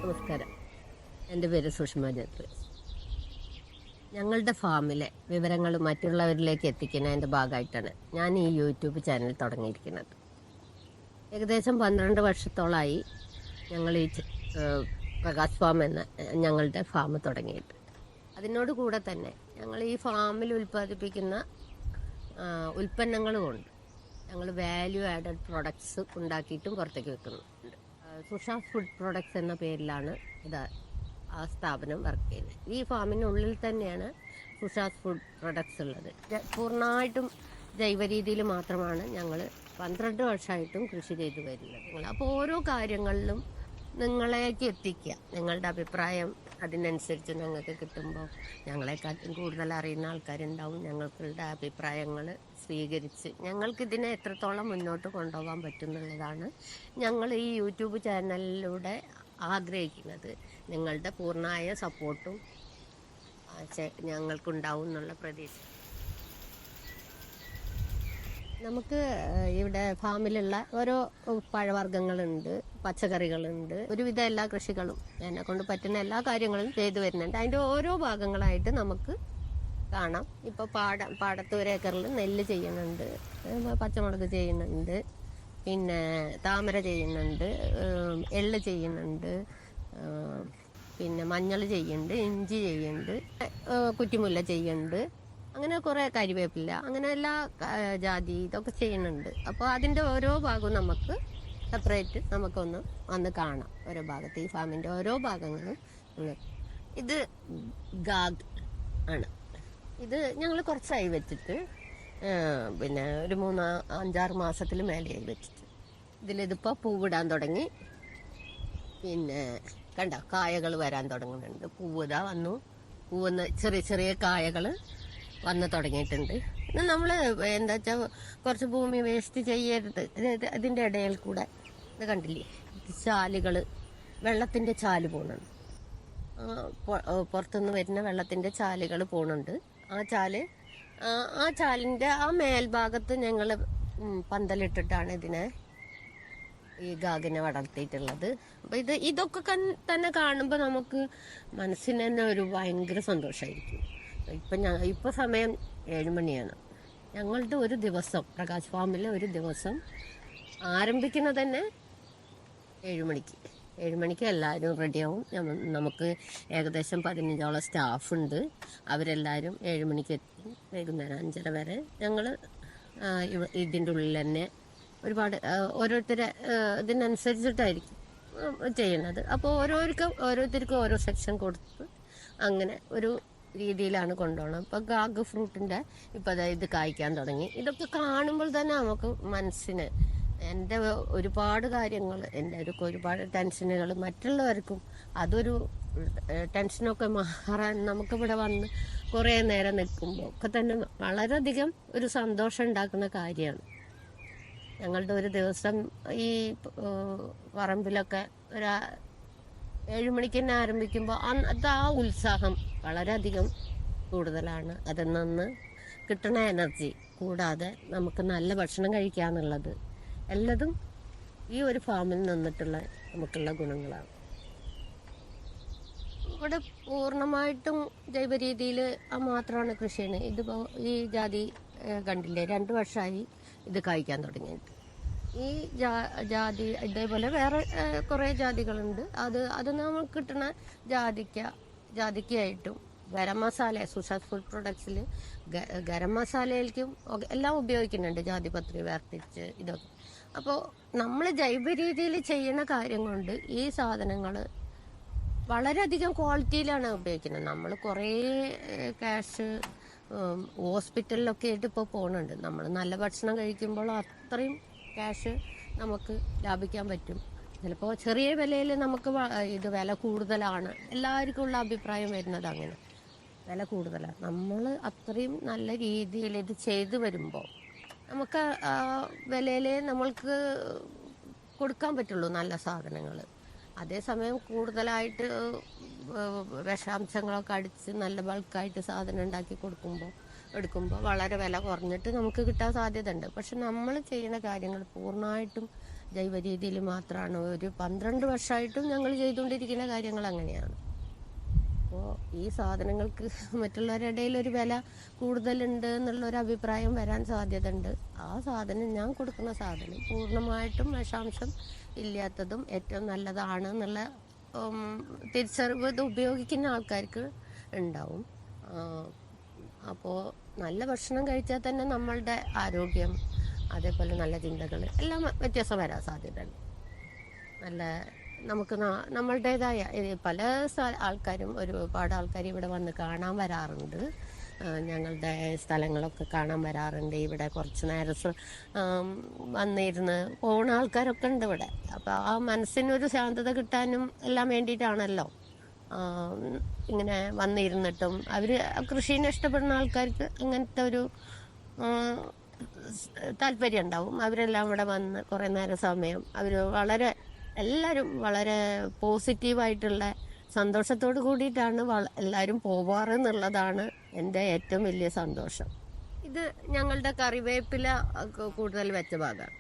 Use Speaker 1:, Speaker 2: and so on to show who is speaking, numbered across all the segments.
Speaker 1: നമസ്കാരം, എൻ്റെ പേര് സുഷമ ജത്രി. ഞങ്ങളുടെ ഫാമിലെ വിവരങ്ങൾ മറ്റുള്ളവരിലേക്ക് എത്തിക്കുന്നതിൻ്റെ ഭാഗമായിട്ടാണ് ഞാൻ ഈ യൂട്യൂബ് ചാനൽ തുടങ്ങിയിരിക്കുന്നത്. ഏകദേശം 12 വർഷത്തോളമായി ഞങ്ങൾ ഈ പ്രകാശ് ഫാം എന്ന ഞങ്ങളുടെ ഫാം തുടങ്ങിയിട്ട്. അതിനോട് കൂടെ തന്നെ ഞങ്ങൾ ഈ ഫാമിൽ ഉൽപ്പാദിപ്പിക്കുന്ന ഉൽപ്പന്നങ്ങൾ കൊണ്ട് ഞങ്ങൾ വാല്യൂ ആഡഡ് പ്രൊഡക്ട്സ് ഉണ്ടാക്കിയിട്ടും പുറത്തേക്ക് വെക്കുന്നുണ്ട്. സുഷാസ് ഫുഡ് പ്രൊഡക്ട്സ് എന്ന പേരിലാണ് ആ സ്ഥാപനം വർക്ക് ചെയ്യുന്നത്. ഈ ഫാമിനുള്ളിൽ തന്നെയാണ് സുഷാസ് ഫുഡ് പ്രൊഡക്ട്സ് ഉള്ളത്. പൂർണ്ണമായിട്ടും ജൈവ രീതിയിൽ മാത്രമാണ് ഞങ്ങൾ 12 വർഷമായിട്ടും കൃഷി ചെയ്തു വരുന്നത്. അപ്പോൾ ഓരോ കാര്യങ്ങളിലും നിങ്ങളേക്ക് എത്തിക്കുക. നിങ്ങളുടെ അഭിപ്രായം അതിനനുസരിച്ച് ഞങ്ങൾക്ക് കിട്ടുമ്പോൾ ഞങ്ങളെക്കാട്ടും കൂടുതൽ അറിയുന്ന ആൾക്കാരുണ്ടാവും. ഞങ്ങളുടെ അഭിപ്രായങ്ങൾ സ്വീകരിച്ച് ഞങ്ങൾക്കിതിനെ എത്രത്തോളം മുന്നോട്ട് കൊണ്ടുപോകാൻ പറ്റുന്നുള്ളതാണ് ഞങ്ങൾ ഈ യൂട്യൂബ് ചാനലിലൂടെ ആഗ്രഹിക്കുന്നത്. നിങ്ങളുടെ പൂർണ്ണമായ സപ്പോർട്ടും ഞങ്ങൾക്കുണ്ടാവും എന്നുള്ള പ്രതീക്ഷ. നമുക്ക് ഇവിടെ ഫാമിലുള്ള ഓരോ പഴവർഗ്ഗങ്ങളുണ്ട്, പച്ചക്കറികളുണ്ട്, ഒരുവിധ എല്ലാ കൃഷികളും എന്നെ കൊണ്ട് പറ്റുന്ന എല്ലാ കാര്യങ്ങളും ചെയ്തു വരുന്നുണ്ട്. അതിൻ്റെ ഓരോ ഭാഗങ്ങളായിട്ട് നമുക്ക് കാണാം. ഇപ്പോൾ പാടത്ത് 1 ഏക്കറിൽ നെല്ല് ചെയ്യുന്നുണ്ട്, പച്ചമുളക് ചെയ്യുന്നുണ്ട്, പിന്നെ താമര ചെയ്യുന്നുണ്ട്, എള്ള് ചെയ്യുന്നുണ്ട്, പിന്നെ മഞ്ഞൾ ചെയ്യുന്നുണ്ട്, ഇഞ്ചി ചെയ്യുന്നുണ്ട്, കുറ്റിമുല്ല ചെയ്യുന്നുണ്ട്, അങ്ങനെ കുറേ കരിവേപ്പില, അങ്ങനെ എല്ലാ ജാതി ഇതൊക്കെ ചെയ്യുന്നുണ്ട്. അപ്പോൾ അതിൻ്റെ ഓരോ ഭാഗവും നമുക്ക് സെപ്പറേറ്റ് നമുക്കൊന്ന് വന്ന് കാണാം. ഓരോ ഭാഗത്ത് ഈ ഫാമിൻ്റെ ഓരോ ഭാഗങ്ങളും. ഇത് ഗാഗ് ആണ്. ഇത് ഞങ്ങൾ കുറച്ചായി വെച്ചിട്ട്, പിന്നെ ഒരു 3-5-6 മാസത്തിൽ മേലെയായി വെച്ചിട്ട്. ഇതിലിതിപ്പോൾ പൂവിടാൻ തുടങ്ങി. പിന്നെ കണ്ട കായകൾ വരാൻ തുടങ്ങുന്നുണ്ട്. പൂവിതാ വന്നു. പൂവെന്ന് ചെറിയ ചെറിയ കായകൾ വന്ന് തുടങ്ങിയിട്ടുണ്ട്. നമ്മൾ എന്താ വെച്ചാൽ കുറച്ച് ഭൂമി വേസ്റ്റ് ചെയ്യരുത്. ഇതിൻ്റെ ഇടയിൽ കൂടെ ഇത് കണ്ടില്ലേ, ചാലുകൾ, വെള്ളത്തിൻ്റെ ചാല് പോകുന്നുണ്ട്. പുറത്തുനിന്ന് വരുന്ന വെള്ളത്തിൻ്റെ ചാലുകൾ പോകുന്നുണ്ട്. ആ ചാലിൻ്റെ ആ മേൽഭാഗത്ത് ഞങ്ങൾ പന്തലിട്ടിട്ടാണ് ഇതിനെ, ഈ ഗാഗിനെ വളർത്തിയിട്ടുള്ളത്. അപ്പം ഇതൊക്കെ തന്നെ കാണുമ്പോൾ നമുക്ക് മനസ്സിന് തന്നെ ഒരു ഭയങ്കര സന്തോഷമായിരിക്കും. ഇപ്പം സമയം 7 മണിയാണ്. ഞങ്ങളുടെ ഒരു ദിവസം പ്രകാശ് ഫാമിലെ ഒരു ദിവസം ആരംഭിക്കുന്നത് തന്നെ 7 മണിക്ക്. 7 മണിക്ക് എല്ലാവരും റെഡിയാവും. നമുക്ക് ഏകദേശം 15ഓളം സ്റ്റാഫുണ്ട്. അവരെല്ലാവരും 7 മണിക്ക് എത്തും. വൈകുന്നേരം 5:30 വരെ ഞങ്ങൾ ഇതിൻ്റെ ഉള്ളിൽ തന്നെ ഒരുപാട് ഓരോരുത്തരെ ഇതിനനുസരിച്ചിട്ടായിരിക്കും ചെയ്യുന്നത്. അപ്പോൾ ഓരോരുത്തർക്കും ഓരോ സെക്ഷൻ കൊടുത്ത് അങ്ങനെ ഒരു രീതിയിലാണ് കൊണ്ടുപോകണം. ഇപ്പോൾ ഗാഗ് ഫ്രൂട്ടിൻ്റെ ഇപ്പോൾ ഇത് കായ്ക്കാൻ തുടങ്ങി. ഇതൊക്കെ കാണുമ്പോൾ തന്നെ നമുക്ക് മനസ്സിന് എൻ്റെ ഒരുപാട് കാര്യങ്ങൾ, എൻ്റെ ഒരുപാട് ടെൻഷനുകൾ മറ്റുള്ളവർക്കും അതൊരു ടെൻഷനൊക്കെ മാറാൻ നമുക്കിവിടെ വന്ന് കുറേ നേരം നിൽക്കുമ്പോൾ ഒക്കെ തന്നെ വളരെയധികം ഒരു സന്തോഷം ഉണ്ടാക്കുന്ന കാര്യമാണ്. ഞങ്ങളുടെ ഒരു ദിവസം ഈ പറമ്പിലൊക്കെ 7 മണിക്ക് തന്നെ ആരംഭിക്കുമ്പോൾ അത് ആ ഉത്സാഹം വളരെയധികം കൂടുതലാണ്. അതിൽ നിന്ന് കിട്ടുന്ന എനർജി, കൂടാതെ നമുക്ക് നല്ല ഭക്ഷണം കഴിക്കാന്നുള്ളത് എല്ലതും ഈ ഒരു ഫാമിൽ നിന്നിട്ടുള്ള നമുക്കുള്ള ഗുണങ്ങളാണ്. ഇവിടെ പൂർണ്ണമായിട്ടും ജൈവ രീതിയിൽ മാത്രമാണ് കൃഷി ചെയ്യുന്നത്. ഇതിപ്പോൾ ഈ ജാതി കണ്ടില്ലേ, 2 വർഷമായി ഇത് കായ്ക്കാൻ തുടങ്ങിയിട്ട്. ഈ ജാതി ഇതേപോലെ വേറെ കുറേ ജാതികളുണ്ട്. അത് നമുക്ക് കിട്ടുന്ന ജാതിക്കായിട്ടും ഗരം മസാല, സുഷാസ് ഫുഡ് പ്രൊഡക്ട്സിൽ ഗരം മസാലയിലേക്കും എല്ലാം ഉപയോഗിക്കുന്നുണ്ട്. ജാതിപത്രി വേർതിരിച്ച് ഇതൊക്കെ. അപ്പോൾ നമ്മൾ ജൈവ രീതിയിൽ ചെയ്യുന്ന കാര്യം കൊണ്ട് ഈ സാധനങ്ങൾ വളരെയധികം ക്വാളിറ്റിയിലാണ് ഉപയോഗിക്കുന്നത്. നമ്മൾ കുറേ ക്യാഷ് ഹോസ്പിറ്റലിലൊക്കെ ആയിട്ട് ഇപ്പോൾ പോകുന്നുണ്ട്. നമ്മൾ നല്ല ഭക്ഷണം കഴിക്കുമ്പോൾ അത്രയും ക്യാഷ് നമുക്ക് ലാഭിക്കാൻ പറ്റും. ചിലപ്പോൾ ചെറിയ വിലയിൽ നമുക്ക് ഇത് വില കൂടുതലാണ്, എല്ലാവർക്കും ഉള്ള അഭിപ്രായം വരുന്നത് അങ്ങനെ. വില കൂടുതലാണ്. നമ്മൾ അത്രയും നല്ല രീതിയിൽ ഇത് ചെയ്തു വരുമ്പോൾ നമുക്ക് വിലയിൽ നമ്മൾക്ക് കൊടുക്കാൻ പറ്റുള്ളൂ നല്ല സാധനങ്ങൾ. അതേസമയം കൂടുതലായിട്ട് വിഷാംശങ്ങളൊക്കെ അടിച്ച് നല്ല ബൾക്കായിട്ട് സാധനം ഉണ്ടാക്കി എടുക്കുമ്പോൾ വളരെ വില കുറഞ്ഞിട്ട് നമുക്ക് കിട്ടാൻ സാധ്യത ഉണ്ട്. പക്ഷെ നമ്മൾ ചെയ്യുന്ന കാര്യങ്ങൾ പൂർണ്ണമായിട്ടും ജൈവ രീതിയിൽ മാത്രമാണ്. ഒരു 12 വർഷമായിട്ടും ഞങ്ങൾ ചെയ്തുകൊണ്ടിരിക്കുന്ന കാര്യങ്ങൾ അങ്ങനെയാണ്. അപ്പോൾ ഈ സാധനങ്ങൾക്ക് മറ്റുള്ളവരുടെ ഇടയിൽ ഒരു വില കൂടുതലുണ്ട് എന്നുള്ളൊരു അഭിപ്രായം വരാൻ സാധ്യത ഉണ്ട്. ആ സാധനം, ഞാൻ കൊടുക്കുന്ന സാധനം പൂർണ്ണമായിട്ടും വിഷാംശം ഇല്ലാത്തതും ഏറ്റവും നല്ലതാണ് എന്നുള്ള തിരിച്ചറിവ് ഇത് ഉപയോഗിക്കുന്ന ആൾക്കാർക്ക് ഉണ്ടാവും. അപ്പോൾ നല്ല ഭക്ഷണം കഴിച്ചാൽ തന്നെ നമ്മളുടെ ആരോഗ്യം, അതേപോലെ നല്ല ചിന്തകൾ എല്ലാം വ്യത്യാസം വരാൻ സാധ്യതയുണ്ട്. നല്ല നമുക്ക് നമ്മളുടേതായ പല ആൾക്കാരും, ഒരുപാട് ആൾക്കാർ ഇവിടെ വന്ന് കാണാൻ വരാറുണ്ട്. ഞങ്ങളുടെ സ്ഥലങ്ങളൊക്കെ കാണാൻ വരാറുണ്ട്. ഇവിടെ കുറച്ച് നേരം വന്നിരുന്ന് പോകുന്ന ആൾക്കാരൊക്കെ ഉണ്ട് ഇവിടെ. അപ്പോൾ ആ മനസ്സിനൊരു ശാന്തത കിട്ടാനും എല്ലാം വേണ്ടിയിട്ടാണല്ലോ ഇങ്ങനെ വന്നിരുന്നിട്ടും. അവർ കൃഷീനെ ഇഷ്ടപ്പെടുന്ന ആൾക്കാർക്ക് അങ്ങനത്തെ ഒരു താല്പര്യം ഉണ്ടാവും. അവരെല്ലാം ഇവിടെ വന്ന് കുറേ നേരം സമയം എല്ലാവരും വളരെ പോസിറ്റീവായിട്ടുള്ള സന്തോഷത്തോട് കൂടിയിട്ടാണ് എല്ലാവരും പോവാറ് എന്നുള്ളതാണ് എൻ്റെ ഏറ്റവും വലിയ സന്തോഷം. ഇത് ഞങ്ങളുടെ കറിവേപ്പില കൂടുതൽ വെച്ച ഭാഗമാണ്.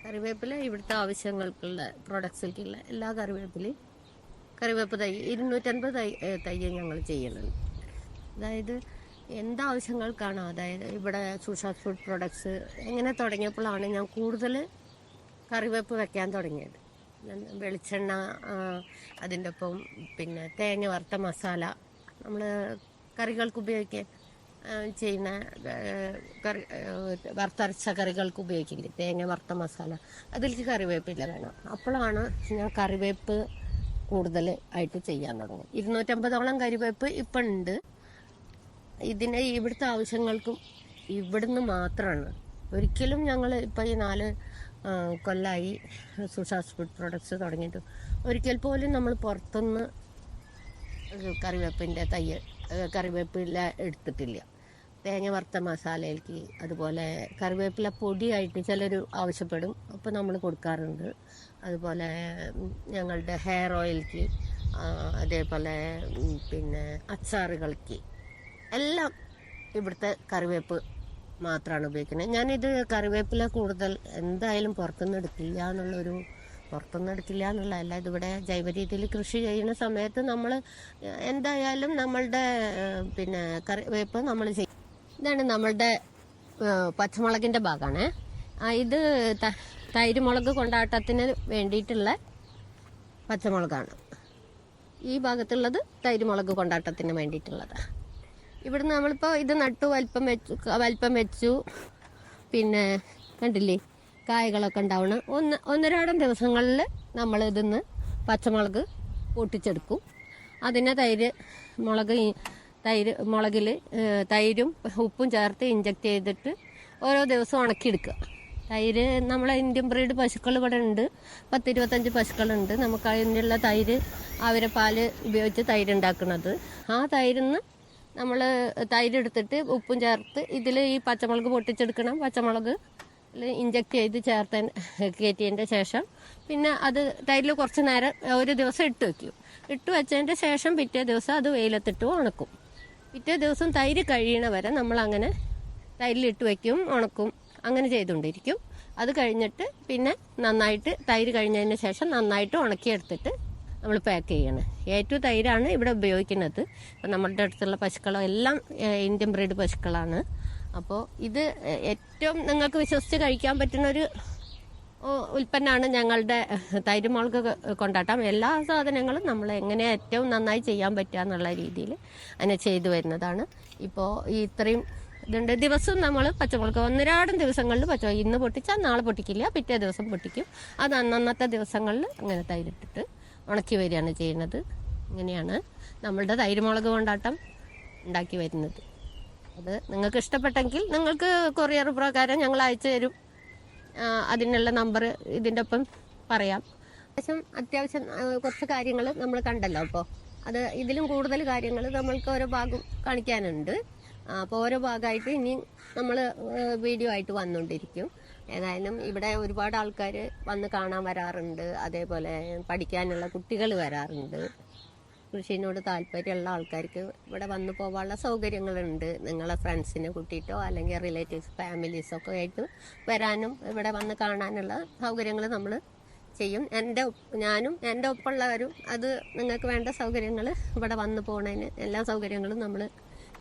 Speaker 1: കറിവേപ്പില ഇവിടുത്തെ ആവശ്യങ്ങൾക്കുള്ള പ്രൊഡക്ട്സിലേക്കുള്ള എല്ലാ കറിവേപ്പ് തൈ 250 തൈ ഞങ്ങൾ ചെയ്യുന്നുണ്ട്. അതായത് എന്താവശ്യങ്ങൾക്കാണോ, അതായത് ഇവിടെ സുഷാസ് ഫുഡ് പ്രൊഡക്ട്സ് എങ്ങനെ തുടങ്ങിയപ്പോഴാണ് ഞാൻ കൂടുതൽ കറിവേപ്പ് വെക്കാൻ തുടങ്ങിയത്. വെളിച്ചെണ്ണ, അതിൻ്റെ ഒപ്പം പിന്നെ തേങ്ങ വറുത്ത മസാല, നമ്മൾ കറികൾക്ക് ഉപയോഗിക്കാൻ ചെയ്യുന്ന വറുത്തരച്ച കറികൾക്ക് ഉപയോഗിക്കില്ലേ, തേങ്ങ വറുത്ത മസാല, അതിലേക്ക് കറിവേപ്പില വേണം. അപ്പോഴാണ് ഞാൻ കറിവേപ്പ് കൂടുതൽ ആയിട്ട് ചെയ്യാൻ തുടങ്ങി. 250ഓളം കറിവേപ്പ് ഇപ്പം ഉണ്ട്. ഇതിനെ ഇവിടുത്തെ ആവശ്യങ്ങൾക്കും ഇവിടുന്ന് മാത്രമാണ്. ഒരിക്കലും ഞങ്ങൾ ഇപ്പം ഈ 4 കൊല്ലമായി സുഷാസ് ഫുഡ് പ്രൊഡക്ട്സ് തുടങ്ങിയിട്ട് ഒരിക്കൽ പോലും നമ്മൾ പുറത്തുനിന്ന് കറിവേപ്പില എടുത്തിട്ടില്ല. തേങ്ങ വറുത്ത മസാലയിലേക്ക്, അതുപോലെ കറിവേപ്പില പൊടിയായിട്ട് ചിലർ ആവശ്യപ്പെടും, അപ്പോൾ നമ്മൾ കൊടുക്കാറുണ്ട്. അതുപോലെ ഞങ്ങളുടെ ഹെയർ ഓയിലേക്ക്, അതേപോലെ പിന്നെ അച്ചാറുകൾക്ക് എല്ലാം ഇവിടുത്തെ കറിവേപ്പ് മാത്രമാണ് ഉപയോഗിക്കുന്നത്. ഞാനിത് കറിവേപ്പില കൂടുതൽ എന്തായാലും പുറത്തുനിന്ന് എടുക്കില്ല എന്നുള്ളതല്ല. ഇതിവിടെ ജൈവ രീതിയിൽ കൃഷി ചെയ്യുന്ന സമയത്ത് നമ്മൾ എന്തായാലും നമ്മളുടെ പിന്നെ കറിവേപ്പ് നമ്മൾ ചെയ്യും. ഇതാണ് നമ്മളുടെ പച്ചമുളകിൻ്റെ ഭാഗമാണ്. ഇത് തൈര് മുളക് കൊണ്ടാട്ടത്തിന് വേണ്ടിയിട്ടുള്ള പച്ചമുളകാണ്. ഈ ഭാഗത്തുള്ളത് തൈര് മുളക് കൊണ്ടാട്ടത്തിന് വേണ്ടിയിട്ടുള്ളതാണ്. ഇവിടുന്ന് നമ്മളിപ്പോൾ ഇത് നട്ടു വലിപ്പം വെച്ചു. പിന്നെ കണ്ടില്ലേ, കായകളൊക്കെ ഉണ്ടാവണം. ഒന്നരാടം ദിവസങ്ങളിൽ നമ്മൾ ഇതിന്ന് പച്ചമുളക് പൊട്ടിച്ചെടുക്കും. അതിനെ മുളകിൽ തൈരും ഉപ്പും ചേർത്ത് ഇഞ്ചക്ട് ചെയ്തിട്ട് ഓരോ ദിവസവും ഉണക്കിയെടുക്കുക. തൈര് നമ്മളെ ഇന്ത്യൻ ബ്രീഡ് പശുക്കൾ ഇവിടെ ഉണ്ട്, 10-25 പശുക്കളുണ്ട്. നമുക്ക് അതിനുള്ള തൈര് പാല് ഉപയോഗിച്ച് തൈര് ഉണ്ടാക്കുന്നത്. ആ തൈരിന്ന് നമ്മൾ തൈരെടുത്തിട്ട് ഉപ്പും ചേർത്ത് ഇതിൽ ഈ പച്ചമുളക് പൊട്ടിച്ചെടുക്കണം. പച്ചമുളക് ഇഞ്ചക്ട് ചെയ്ത് കയറ്റിയതിൻ്റെ ശേഷം പിന്നെ അത് തൈരിൽ കുറച്ച് നേരം ഒരു ദിവസം ഇട്ട് വെച്ചതിൻ്റെ ശേഷം പിറ്റേ ദിവസം അത് വെയിലത്തിട്ട് ഉണക്കും. പിറ്റേ ദിവസം തൈര് കഴിയണ വരെ നമ്മളങ്ങനെ തൈരിലിട്ട് വയ്ക്കും, ഉണക്കും, അങ്ങനെ ചെയ്തുകൊണ്ടിരിക്കും. അത് കഴിഞ്ഞിട്ട് പിന്നെ നന്നായിട്ട് തൈര് കഴിഞ്ഞതിന് ശേഷം നന്നായിട്ട് ഉണക്കിയെടുത്തിട്ട് നമ്മൾ പാക്ക് ചെയ്യണം. ഏറ്റവും തൈരാണ് ഇവിടെ ഉപയോഗിക്കുന്നത്. ഇപ്പം നമ്മളുടെ അടുത്തുള്ള പശുക്കളോ എല്ലാം ഇന്ത്യൻ ബ്രീഡ് പശുക്കളാണ്. അപ്പോൾ ഇത് ഏറ്റവും നിങ്ങൾക്ക് വിശ്വസിച്ച് കഴിക്കാൻ പറ്റുന്നൊരു ഉൽപ്പന്നമാണ് ഞങ്ങളുടെ തൈര് മുളക് കൊണ്ടാട്ടം. എല്ലാ സാധനങ്ങളും നമ്മൾ എങ്ങനെ ഏറ്റവും നന്നായി ചെയ്യാൻ പറ്റുക എന്നുള്ള രീതിയിൽ അങ്ങനെ ചെയ്തു വരുന്നതാണ്. ഇപ്പോൾ ഇത്രയും ഇതുണ്ട്. ദിവസവും നമ്മൾ പച്ചമുളക് ഒന്നരാടം ദിവസങ്ങളിൽ പച്ചമുളക് ഇന്ന് പൊട്ടിച്ചാൽ നാളെ പൊട്ടിക്കില്ല, പിറ്റേ ദിവസം പൊട്ടിക്കും. അത് അന്നത്തെ ദിവസങ്ങളിൽ അങ്ങനെ തൈരിട്ടിട്ട് ഉണക്കി വരികയാണ് ചെയ്യുന്നത്. ഇങ്ങനെയാണ് നമ്മളുടെ തൈര് മുളക് കൊണ്ടാട്ടം ഉണ്ടാക്കി വരുന്നത്. അത് നിങ്ങൾക്ക് ഇഷ്ടപ്പെട്ടെങ്കിൽ നിങ്ങൾക്ക് കൊറിയർ പ്രകാരം ഞങ്ങൾ അയച്ചു തരും. അതിനുള്ള നമ്പർ ഇതിൻ്റെ ഒപ്പം പറയാം. അത്യാവശ്യം കുറച്ച് കാര്യങ്ങൾ നമ്മൾ കണ്ടല്ലോ. അപ്പോൾ അത് ഇതിലും കൂടുതൽ കാര്യങ്ങൾ നമ്മൾക്ക് ഓരോ ഭാഗം കാണിക്കാനുണ്ട്. അപ്പോൾ ഓരോ ഭാഗമായിട്ട് ഇനി നമ്മൾ വീഡിയോ ആയിട്ട് വന്നുകൊണ്ടിരിക്കും. ഏതായാലും ഇവിടെ ഒരുപാട് ആൾക്കാർ വന്ന് കാണാൻ വരാറുണ്ട്. അതേപോലെ പഠിക്കാനുള്ള കുട്ടികൾ വരാറുണ്ട്. കൃഷിനോട് താല്പര്യമുള്ള ആൾക്കാർക്ക് ഇവിടെ വന്നു പോകാനുള്ള സൗകര്യങ്ങളുണ്ട്. നിങ്ങളെ ഫ്രണ്ട്സിനെ കൂട്ടിയിട്ടോ അല്ലെങ്കിൽ റിലേറ്റീവ്സ് ഫാമിലീസൊക്കെ ആയിട്ട് വരാനും ഇവിടെ വന്ന് കാണാനുള്ള സൗകര്യങ്ങൾ നമ്മൾ ചെയ്യും. ഞാനും എൻ്റെ ഒപ്പമുള്ളവരും അത് നിങ്ങൾക്ക് വേണ്ട സൗകര്യങ്ങൾ ഇവിടെ വന്നു പോണതിന് എല്ലാ സൗകര്യങ്ങളും നമ്മൾ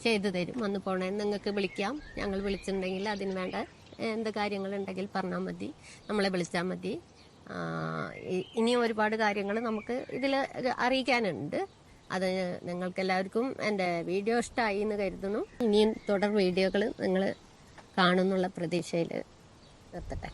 Speaker 1: ചെയ്തു തരും. വന്നു പോണതിന് നിങ്ങൾക്ക് വിളിക്കാം. ഞങ്ങൾ വിളിച്ചിട്ടുണ്ടെങ്കിൽ അതിന് വേണ്ട എന്ത് കാര്യങ്ങളുണ്ടെങ്കിൽ പറഞ്ഞാൽ മതി, നമ്മളെ വിളിച്ചാൽ മതി. ഇനിയും ഒരുപാട് കാര്യങ്ങൾ നമുക്ക് ഇതിൽ അറിയിക്കാനുണ്ട്. അത് നിങ്ങൾക്കെല്ലാവർക്കും എൻ്റെ വീഡിയോ ഇഷ്ടമായി എന്ന് കരുതുന്നു. ഇനിയും തുടർ വീഡിയോകൾ നിങ്ങൾ കാണുന്നുള്ള പ്രതീക്ഷയിൽ നിർത്തട്ടെ.